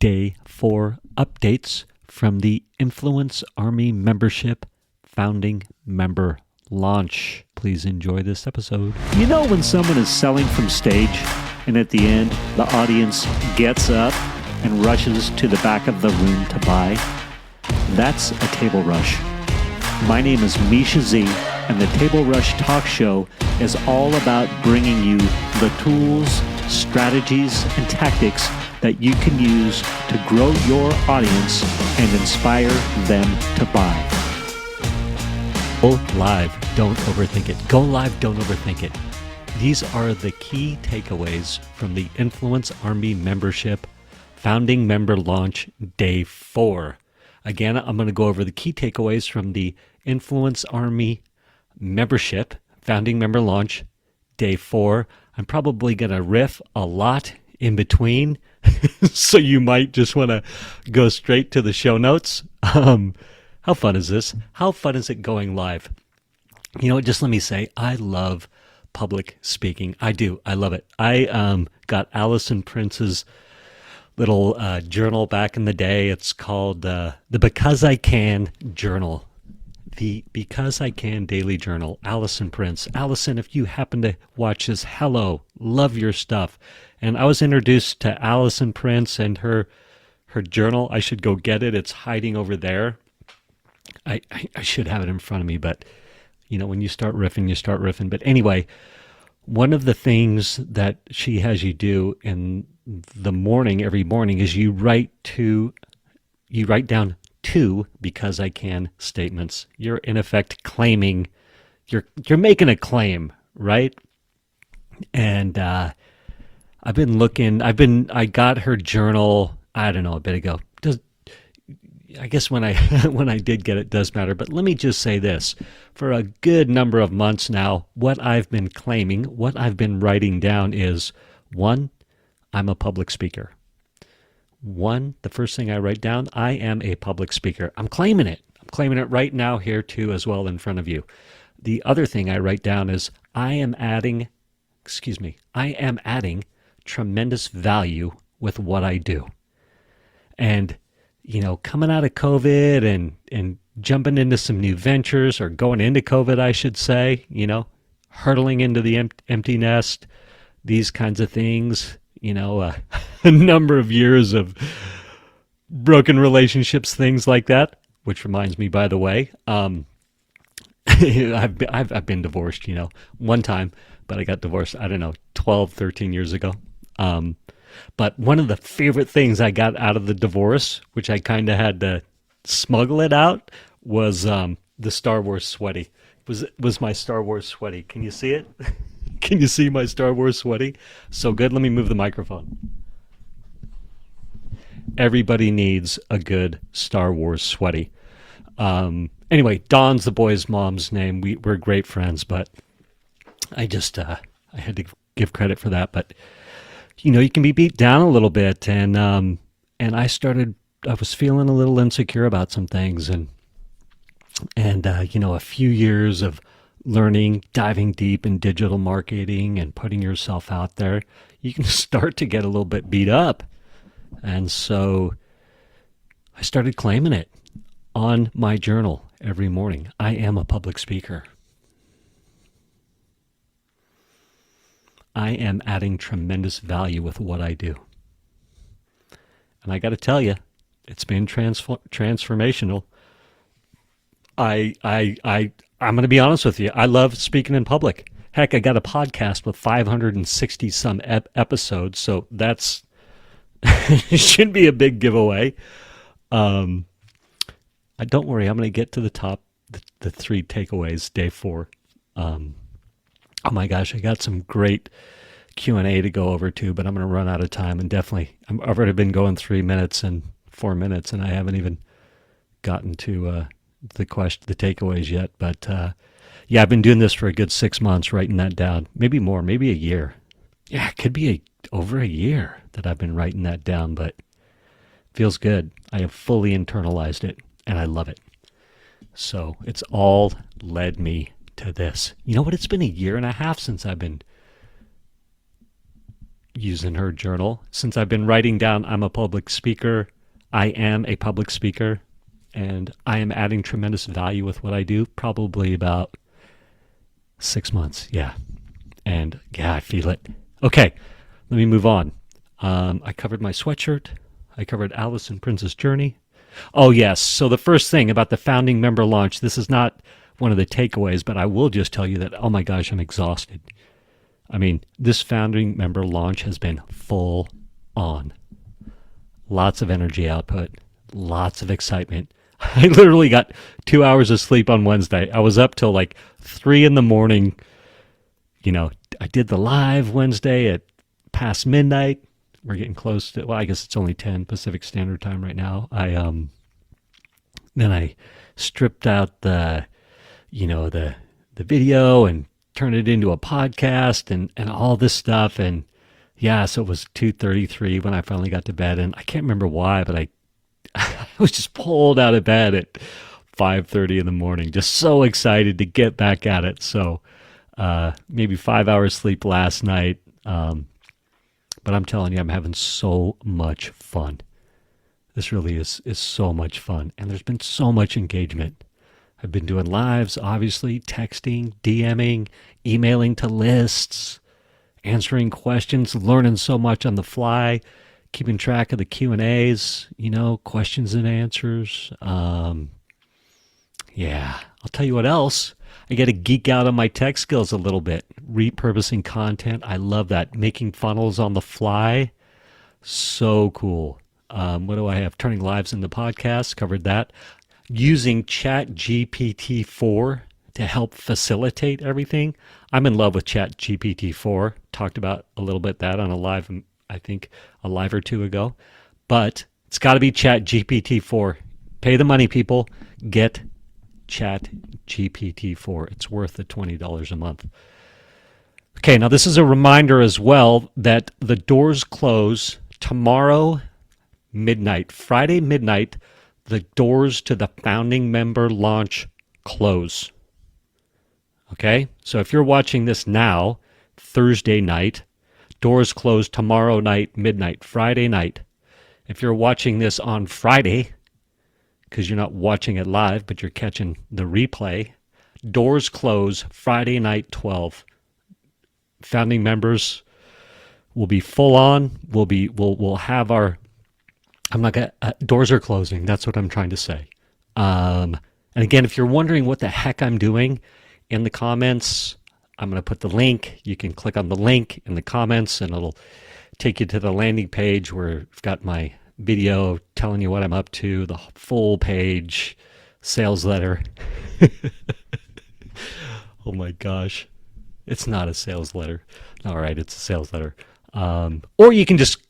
Day 4 updates from the Influence Army membership founding member launch. Please enjoy this episode. You know when someone is selling from stage and at the end the audience gets up and rushes to the back of the room to buy? That's a table rush. My name is Misha Z, and the Table Rush Talk Show is all about bringing you the tools, strategies, and tactics that you can use to grow your audience and inspire them to buy. Go live, don't overthink it. Go live, don't overthink it. These are the key takeaways from the Influence Army membership founding member launch day 4. Again, I'm going to go over the key takeaways from the Influence Army membership founding member launch day 4. I'm probably going to riff a lot in between, so you might just want to go straight to the show notes. How fun is this? How fun is it going live? You know what, just let me say, I love public speaking. I do. I love it. I got Allison Prince's little journal back in the day. It's called the Because I Can Journal. The Because I Can Daily Journal. Allison Prince. Allison, if you happen to watch this, hello. Love your stuff. And I was introduced to Allison Prince and her journal. I should go get it. It's hiding over there. I should have it in front of me, but you know, when you start riffing, you start riffing. But anyway, one of the things that she has you do in the morning, every morning, is you write down 2 because I can statements. You're in effect claiming, you're making a claim, right? And I got her journal, I don't know, a bit ago. I guess when I did get it does matter, but let me just say this. For a good number of months now, what I've been claiming, what I've been writing down is, 1, I'm a public speaker. 1, the first thing I write down, I am a public speaker. I'm claiming it. I'm claiming it right now here too as well in front of you. The other thing I write down is I am adding tremendous value with what I do. And, you know, coming out of COVID and jumping into some new ventures, or going into COVID, I should say, you know, hurtling into the empty nest, these kinds of things, you know, a number of years of broken relationships, things like that, which reminds me, by the way, I've been divorced, you know, one time, but I got divorced, I don't know, 12, 13 years ago. But one of the favorite things I got out of the divorce, which I kind of had to smuggle it out, was the Star Wars sweaty. Was my Star Wars sweaty. Can you see it? Can you see my Star Wars sweaty? So good. Let me move the microphone. Everybody needs a good Star Wars sweaty. Anyway, Dawn's the boy's mom's name. We're great friends, but I just I had to give credit for that. But you know, you can be beat down a little bit, and I was feeling a little insecure about some things, and you know, a few years of learning, diving deep in digital marketing and putting yourself out there, you can start to get a little bit beat up. And so I started claiming it on my journal every morning. I am a public speaker. I am adding tremendous value with what I do. And I got to tell you, it's been transformational. I'm going to be honest with you. I love speaking in public. Heck, I got a podcast with 560 some episodes, so that's should be a big giveaway. Don't worry, I'm going to get to the top, the 3 takeaways, day 4. Oh my gosh, I got some great Q&A to go over too, but I'm going to run out of time, and definitely, I've already been going 3 minutes and 4 minutes, and I haven't even gotten to the takeaways yet. But yeah, I've been doing this for a good 6 months, writing that down. Maybe more, maybe a year. Yeah, it could be over a year that I've been writing that down, but feels good. I have fully internalized it, and I love it. So it's all led me to this. You know what? It's been a year and a half since I've been using her journal. Since I've been writing down I'm a public speaker, I am a public speaker, and I am adding tremendous value with what I do, probably about 6 months. Yeah. And yeah, I feel it. Okay, let me move on. I covered my sweatshirt. I covered Alice and Princess Journey. Oh, yes. So the first thing about the founding member launch, this is not one of the takeaways, but I will just tell you that, oh my gosh, I'm exhausted. I mean, this founding member launch has been full on. Lots of energy output, lots of excitement. I literally got 2 hours of sleep on Wednesday. I was up till like 3 in the morning. You know, I did the live Wednesday at past midnight. We're getting close to, well, I guess it's only 10 Pacific Standard Time right now. Then I stripped out the video and turned it into a podcast and all this stuff. And yeah, so it was 2:33 when I finally got to bed. And I can't remember why, but I was just pulled out of bed at 5:30 in the morning, just so excited to get back at it. So maybe 5 hours sleep last night. But I'm telling you, I'm having so much fun. This really is so much fun. And there's been so much engagement. I've been doing lives, obviously, texting, DMing, emailing to lists, answering questions, learning so much on the fly, keeping track of the Q&As, questions and answers. Yeah, I'll tell you what else. I get to geek out on my tech skills a little bit. Repurposing content. I love that. Making funnels on the fly. So cool. What do I have? Turning lives into podcasts. Covered that. Using ChatGPT-4 to help facilitate everything. I'm in love with ChatGPT-4. Talked about a little bit that on a live, I think a live or two ago. But it's got to be ChatGPT-4. Pay the money, people. Get ChatGPT-4. It's worth the $20 a month. Okay, now this is a reminder as well that the doors close tomorrow midnight. Friday midnight, the doors to the founding member launch close. Okay, so if you're watching this now, Thursday night, doors close tomorrow night, midnight, Friday night. If you're watching this on Friday, because you're not watching it live, but you're catching the replay, doors close Friday night, 12. Founding members will be full on. We'll have our, doors are closing. That's what I'm trying to say. And again, if you're wondering what the heck I'm doing, in the comments, I'm going to put the link. You can click on the link in the comments and it'll take you to the landing page where I've got my video telling you what I'm up to, the full page, sales letter. Oh my gosh. It's not a sales letter. All right, it's a sales letter. Or you can just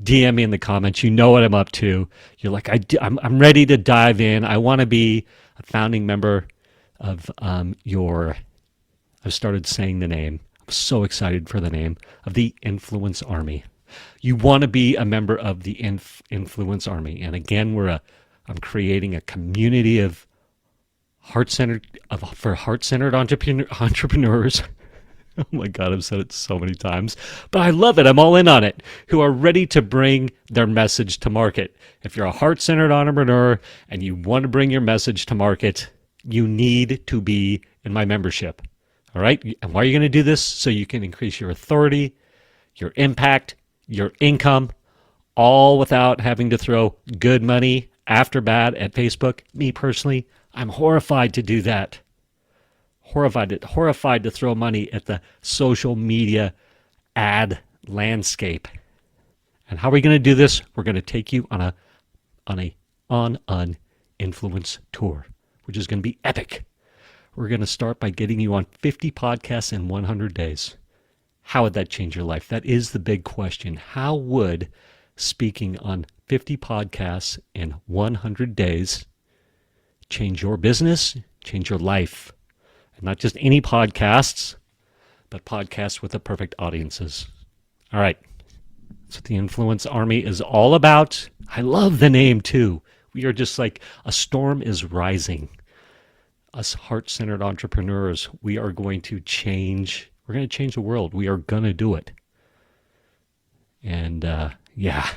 DM me in the comments. You know what I'm up to. You're like, I'm ready to dive in. I want to be a founding member of I've started saying the name. I'm so excited for the name of the Influence Army. You want to be a member of the Influence Army. And again, I'm creating a community of heart-centered entrepreneurs. Oh my God, I've said it so many times, but I love it. I'm all in on it. Who are ready to bring their message to market. If you're a heart-centered entrepreneur and you want to bring your message to market, you need to be in my membership. All right. And why are you going to do this? So you can increase your authority, your impact, your income, all without having to throw good money after bad at Facebook. Me personally, I'm horrified to do that. Horrified to throw money at the social media ad landscape. And how are we going to do this? We're going to take you on an influence tour, which is going to be epic. We're going to start by getting you on 50 podcasts in 100 days. How would that change your life? That is the big question. How would speaking on 50 podcasts in 100 days change your business, change your life? And not just any podcasts, but podcasts with the perfect audiences. All right. That's what the Influence Army is all about. I love the name too. We are just like a storm is rising. Us heart-centered entrepreneurs, we are going to change. We're going to change the world. We are going to do it. And yeah.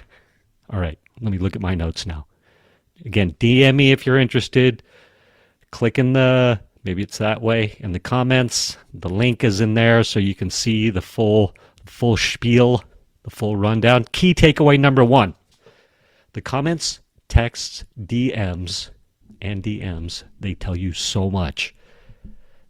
All right. Let me look at my notes now. Again, DM me if you're interested. Click in maybe it's that way, in the comments. The link is in there so you can see the full spiel, the full rundown. Key takeaway number 1. The comments, texts, DMs, they tell you so much.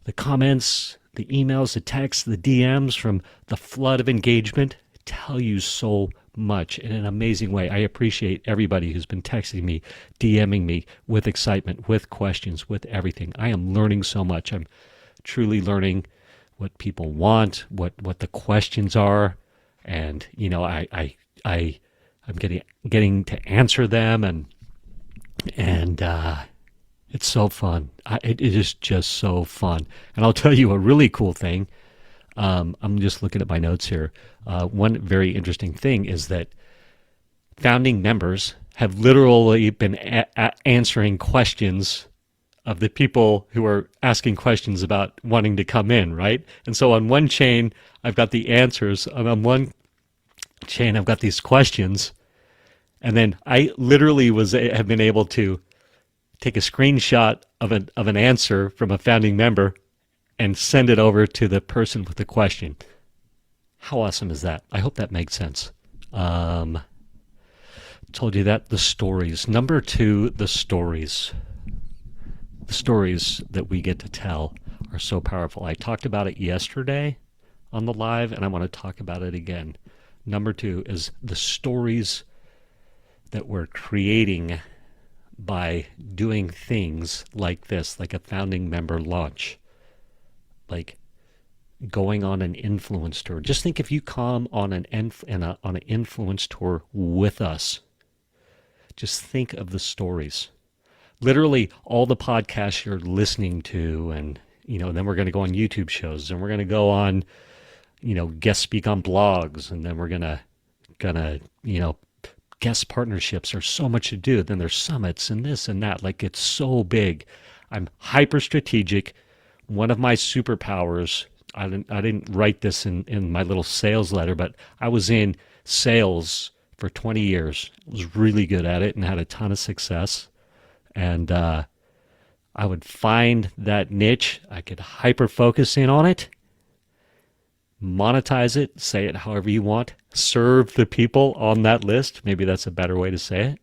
The comments, the emails, the texts, the DMs from the flood of engagement tell you so much in an amazing way. I appreciate everybody who's been texting me, DMing me with excitement, with questions, with everything. I am learning so much. I'm truly learning what people want, what the questions are, and I'm getting to answer them, and it's so fun. It is just so fun. And I'll tell you a really cool thing. I'm just looking at my notes here. One very interesting thing is that founding members have literally been answering questions of the people who are asking questions about wanting to come in, right? And so on one chain, I've got the answers. On one chain, I've got these questions. And then I literally have been able to take a screenshot of an answer from a founding member and send it over to the person with the question. How awesome is that? I hope that makes sense. Told you that. The stories. Number 2, the stories. The stories that we get to tell are so powerful. I talked about it yesterday on the live, and I want to talk about it again. Number 2 is the stories that we're creating by doing things like this, like a founding member launch, like going on an influence tour. Just think if you come on an influence tour with us. Just think of the stories. Literally all the podcasts you're listening to, and then we're going to go on YouTube shows, and we're going to go on, guest speak on blogs, and then we're gonna guest partnerships. There's so much to do. Then there's summits and this and that. Like, it's so big. I'm hyper strategic. One of my superpowers, I didn't write this in my little sales letter, but I was in sales for 20 years. I was really good at it and had a ton of success. And I would find that niche. I could hyper focus in on it, monetize it, say it however you want, serve the people on that list. Maybe that's a better way to say it.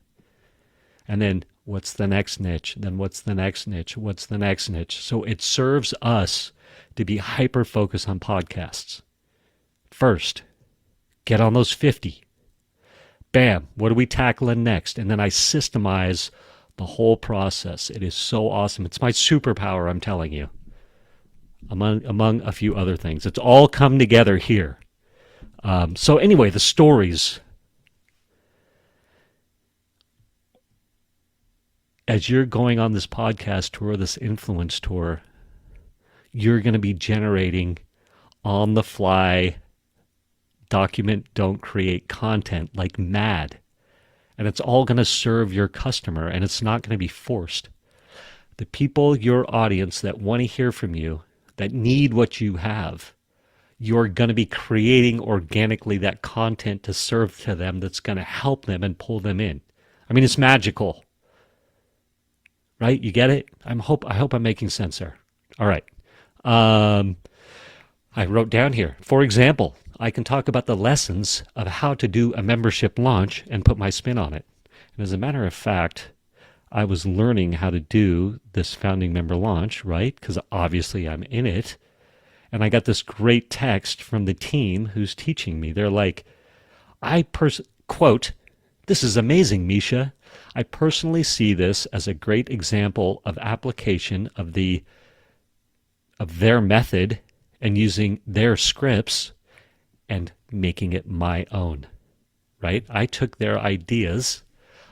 And then what's the next niche? Then what's the next niche? What's the next niche? So it serves us to be hyper focused on podcasts. First, get on those 50. Bam, what are we tackling next? And then I systemize the whole process. It is so awesome. It's my superpower, I'm telling you. Among a few other things. It's all come together here. So anyway, the stories. As you're going on this podcast tour, this influence tour, you're going to be generating on the fly, document, don't create content like mad. And it's all going to serve your customer, and it's not going to be forced. The people, your audience that want to hear from you, that need what you have, you're going to be creating organically that content to serve to them that's going to help them and pull them in. I mean, it's magical. Right? You get it? I hope I'm making sense there. All right. I wrote down here, for example, I can talk about the lessons of how to do a membership launch and put my spin on it. And as a matter of fact, I was learning how to do this founding member launch, right? Because obviously I'm in it. And I got this great text from the team who's teaching me. They're like, quote, "This is amazing, Misha. I personally see this as a great example of application of their method and using their scripts and making it my own." Right? I took their ideas,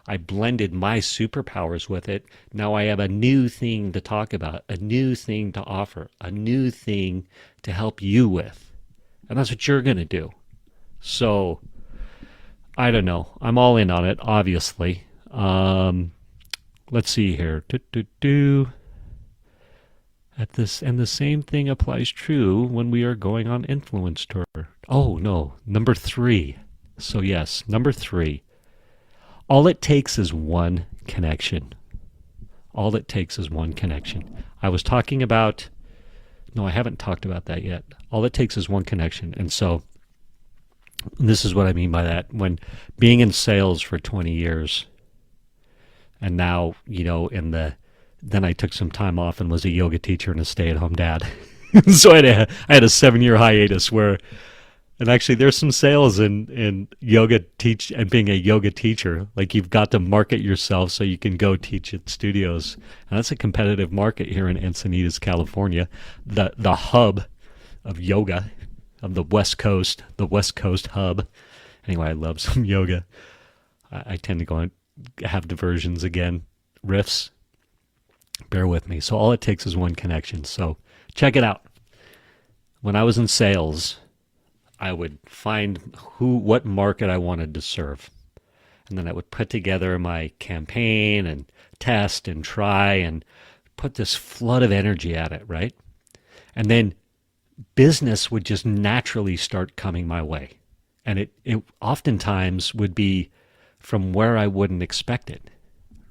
I blended my superpowers with it. Now I have a new thing to talk about, a new thing to offer, a new thing to help you with. And that's what you're going to do. So, I don't know. I'm all in on it, obviously. Let's see here. And the same thing applies true when we are going on influence tour. Oh, no. Number 3. So yes, number 3, all it takes is one connection. All it takes is one connection. I was talking about, no, I haven't talked about that yet. All it takes is one connection. And so this is what I mean by that. When being in sales for 20 years, and now, then I took some time off and was a yoga teacher and a stay-at-home dad. So I had a 7-year hiatus where, and actually there's some sales in yoga and being a yoga teacher. Like, you've got to market yourself so you can go teach at studios. And that's a competitive market here in Encinitas, California, the hub of yoga of the West Coast hub. Anyway, I love some yoga. I tend to go and have diversions again, riffs. Bear with me. So all it takes is one connection. So check it out. When I was in sales, I would find what market I wanted to serve. And then I would put together my campaign and test and try and put this flood of energy at it, right? And then business would just naturally start coming my way. And it oftentimes would be from where I wouldn't expect it,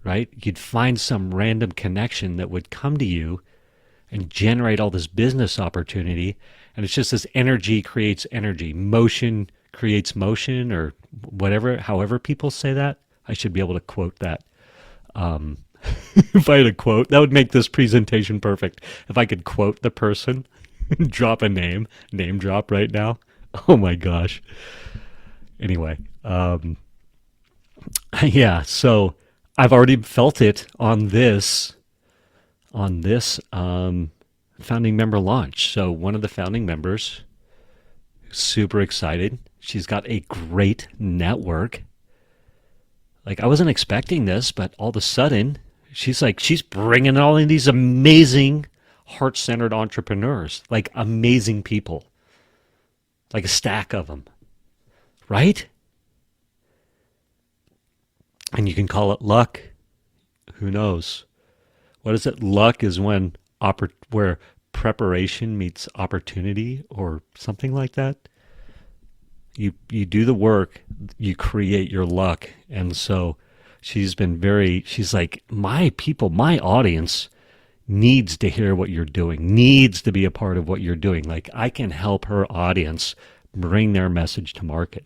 right? You'd find some random connection that would come to you and generate all this business opportunity. And it's just this energy creates energy. Motion creates motion, or whatever, however people say that. I should be able to quote that. If I had a quote, that would make this presentation perfect. If I could quote the person, drop a name drop right now. Oh my gosh. Anyway, yeah, so I've already felt it on this founding member launch. So one of the founding members, super excited. She's got a great network. Like, I wasn't expecting this, but all of a sudden, she's bringing all in these amazing heart-centered entrepreneurs, like amazing people, like a stack of them, right? And you can call it luck. Who knows? What is it? Luck is when where preparation meets opportunity, or something like that. You do the work, you create your luck. And so she's like, my people, my audience needs to hear what you're doing, needs to be a part of what you're doing. Like, I can help her audience bring their message to market.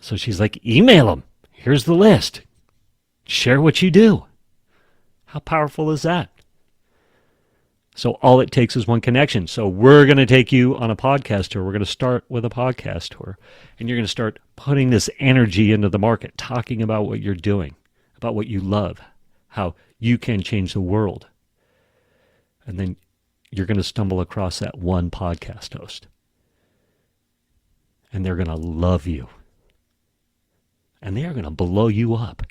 So she's like, email them. Here's the list. Share what you do. How powerful is that? So all it takes is one connection. So we're going to take you on a podcast tour. We're going to start with a podcast tour. And you're going to start putting this energy into the market, talking about what you're doing, about what you love, how you can change the world. And then you're going to stumble across that one podcast host. And they're going to love you. And they are going to blow you up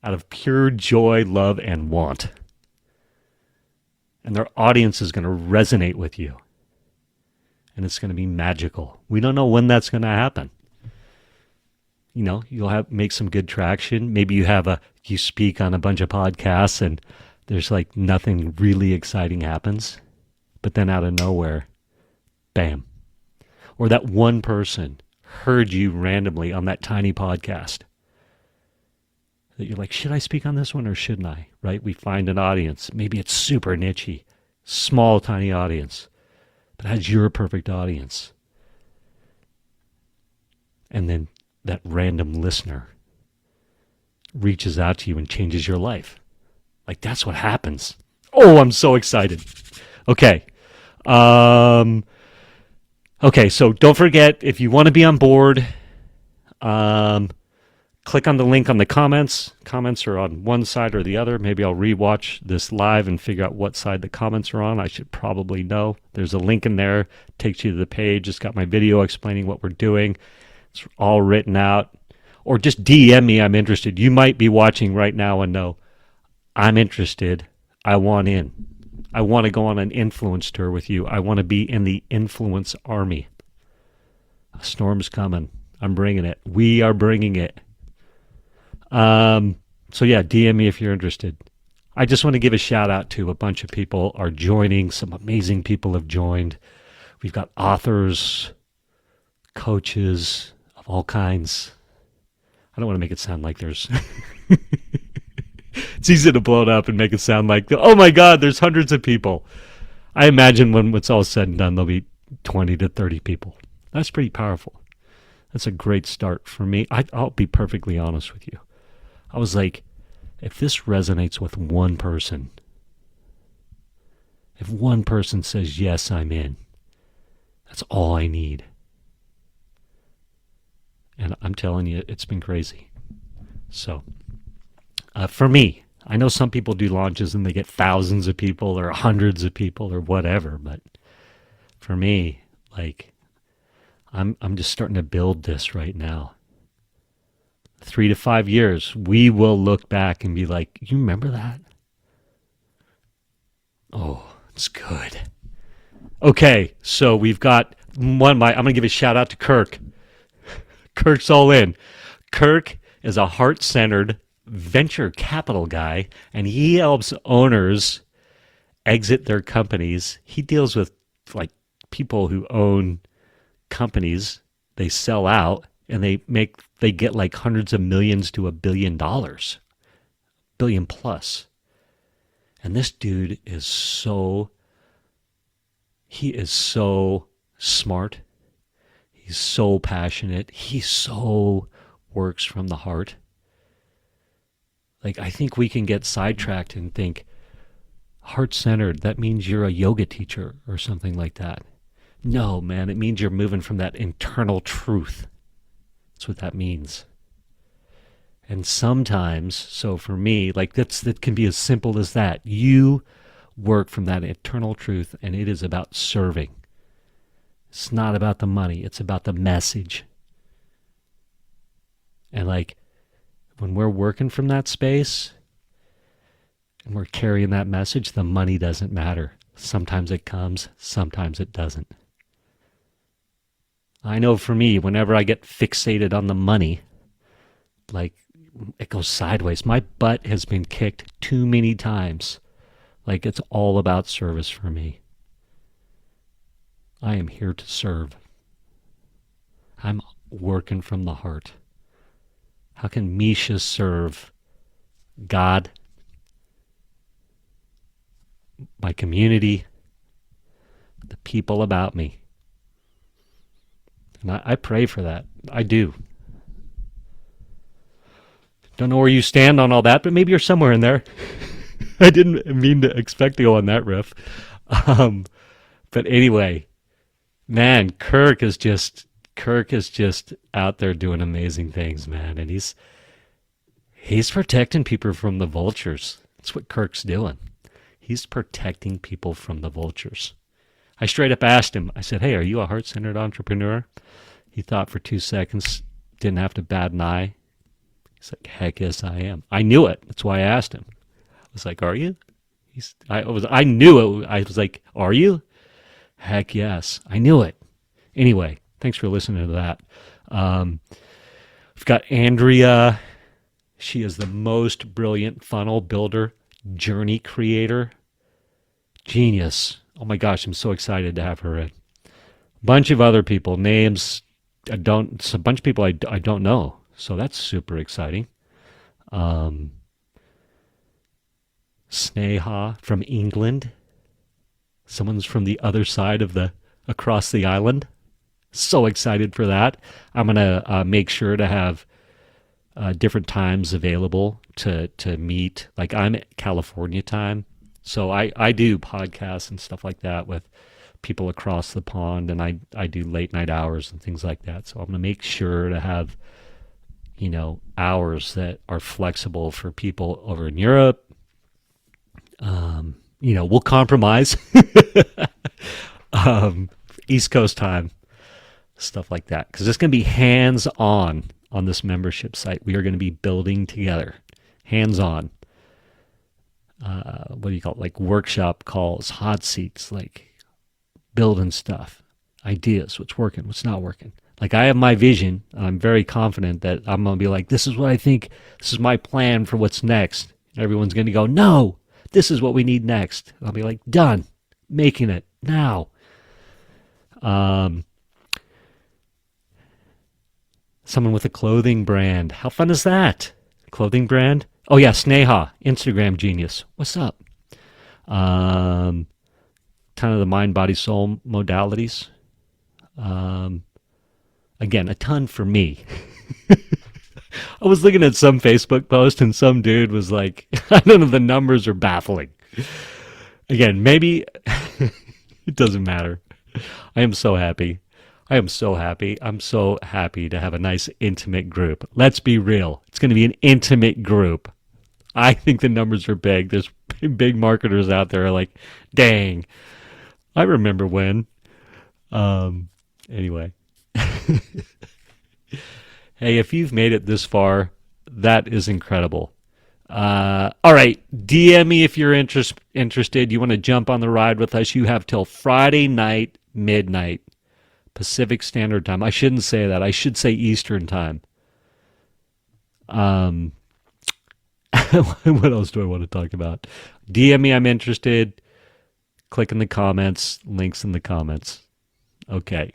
out of pure joy, love, and want. And their audience is going to resonate with you. And it's going to be magical. We don't know when that's going to happen. You'll make some good traction. Maybe you speak on a bunch of podcasts and there's like nothing really exciting happens. But then out of nowhere, bam. Or that one person heard you randomly on that tiny podcast that you're like, should I speak on this one or shouldn't I? Right? We find an audience. Maybe it's super niche-y, small, tiny audience, but has your perfect audience. And then that random listener reaches out to you and changes your life. Like, that's what happens. Oh, I'm so excited. Okay. Okay, so don't forget, if you want to be on board, click on the link on the comments. Comments are on one side or the other. Maybe I'll rewatch this live and figure out what side the comments are on. I should probably know. There's a link in there. Takes you to the page. It's got my video explaining what we're doing. It's all written out. Or just DM me. I'm interested. You might be watching right now and know, I'm interested. I want in. I want to go on an influence tour with you. I want to be in the influence army. A storm's coming. I'm bringing it. We are bringing it. So yeah, DM me if you're interested. I just want to give a shout out to a bunch of people are joining. Some amazing people have joined. We've got authors, coaches of all kinds. I don't want to make it sound like there's... It's easy to blow it up and make it sound like, oh my God, there's hundreds of people. I imagine when it's all said and done, there'll be 20 to 30 people. That's pretty powerful. That's a great start for me. I'll be perfectly honest with you. I was like, if this resonates with one person, if one person says, yes, I'm in, that's all I need. And I'm telling you, it's been crazy. So, for me, I know some people do launches and they get thousands of people or hundreds of people or whatever, but for me, like, I'm just starting to build this right now. 3 to 5 years, we will look back and be like, you remember that? Oh, it's good. Okay, so we've got I'm going to give a shout out to Kirk. Kirk's all in. Kirk is a heart-centered venture capital guy, and he helps owners exit their companies. He deals with like people who own companies. They sell out and they get like hundreds of millions to $1 billion, billion plus. And this dude is so smart. He's so passionate. He so works from the heart. Like, I think we can get sidetracked and think, heart-centered, that means you're a yoga teacher or something like that. No, man, it means you're moving from that internal truth. That's what that means. And sometimes, so for me, like that can be as simple as that. You work from that internal truth, and it is about serving. It's not about the money. It's about the message. And like, when we're working from that space and we're carrying that message, the money doesn't matter. Sometimes it comes, sometimes it doesn't. I know for me, whenever I get fixated on the money, like, it goes sideways. My butt has been kicked too many times. Like, it's all about service for me. I am here to serve. I'm working from the heart. How can Misha serve God, my community, the people about me? And I pray for that. I do. Don't know where you stand on all that, but maybe you're somewhere in there. I didn't mean to expect to go on that riff. But anyway, man, Kirk is just out there doing amazing things, man. And he's protecting people from the vultures. That's what Kirk's doing. He's protecting people from the vultures. I straight up asked him, I said, hey, are you a heart-centered entrepreneur? He thought for 2 seconds, didn't have to bat an eye. He's like, heck yes, I am. I knew it. That's why I asked him. I was like, are you? I knew it. I was like, are you? Heck yes. I knew it. Anyway, thanks for listening to that. We've got Andrea. She is the most brilliant funnel builder, journey creator. Genius. Oh my gosh, I'm so excited to have her in. Bunch of other people, names, a bunch of people I don't know. So that's super exciting. Sneha from England. Someone's from the other side of across the island. So excited for that. I'm going to make sure to have different times available to meet. Like, I'm at California time. So I do podcasts and stuff like that with people across the pond, and I do late night hours and things like that. So I'm going to make sure to have, hours that are flexible for people over in Europe. We'll compromise. East Coast time, stuff like that. Because it's going to be hands-on on this membership site. We are going to be building together, hands-on. What do you call it? Like workshop calls, hot seats, like building stuff, ideas, what's working, what's not working. Like, I have my vision. I'm very confident that I'm going to be like, this is what I think. This is my plan for what's next. Everyone's going to go, no, this is what we need next. I'll be like, done, making it now. Someone with a clothing brand. How fun is that? Clothing brand? Oh yeah, Sneha, Instagram genius. What's up? Kind of the mind, body, soul modalities. Again, a ton for me. I was looking at some Facebook post and some dude was like, I don't know, the numbers are baffling. Again, maybe it doesn't matter. I am so happy. I'm so happy to have a nice intimate group. Let's be real. It's going to be an intimate group. I think the numbers are big. There's big marketers out there are like, dang, I remember when. Anyway. Hey, if you've made it this far, that is incredible. All right, DM me if you're interested. You want to jump on the ride with us. You have till Friday night, midnight, Pacific Standard Time. I shouldn't say that. I should say Eastern Time. What else do I want to talk about? DM me, I'm interested. Click in the comments, links in the comments. Okay.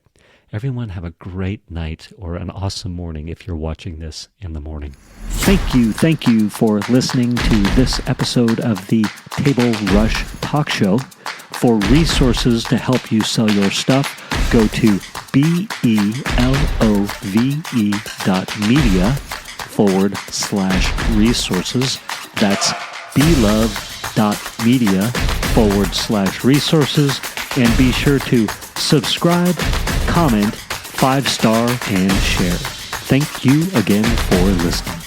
Everyone have a great night or an awesome morning if you're watching this in the morning. Thank you for listening to this episode of the Table Rush Talk Show. For resources to help you sell your stuff, go to belove.media/resources. That's belove.media/resources. And be sure to subscribe, comment, 5-star, and share. Thank you again for listening.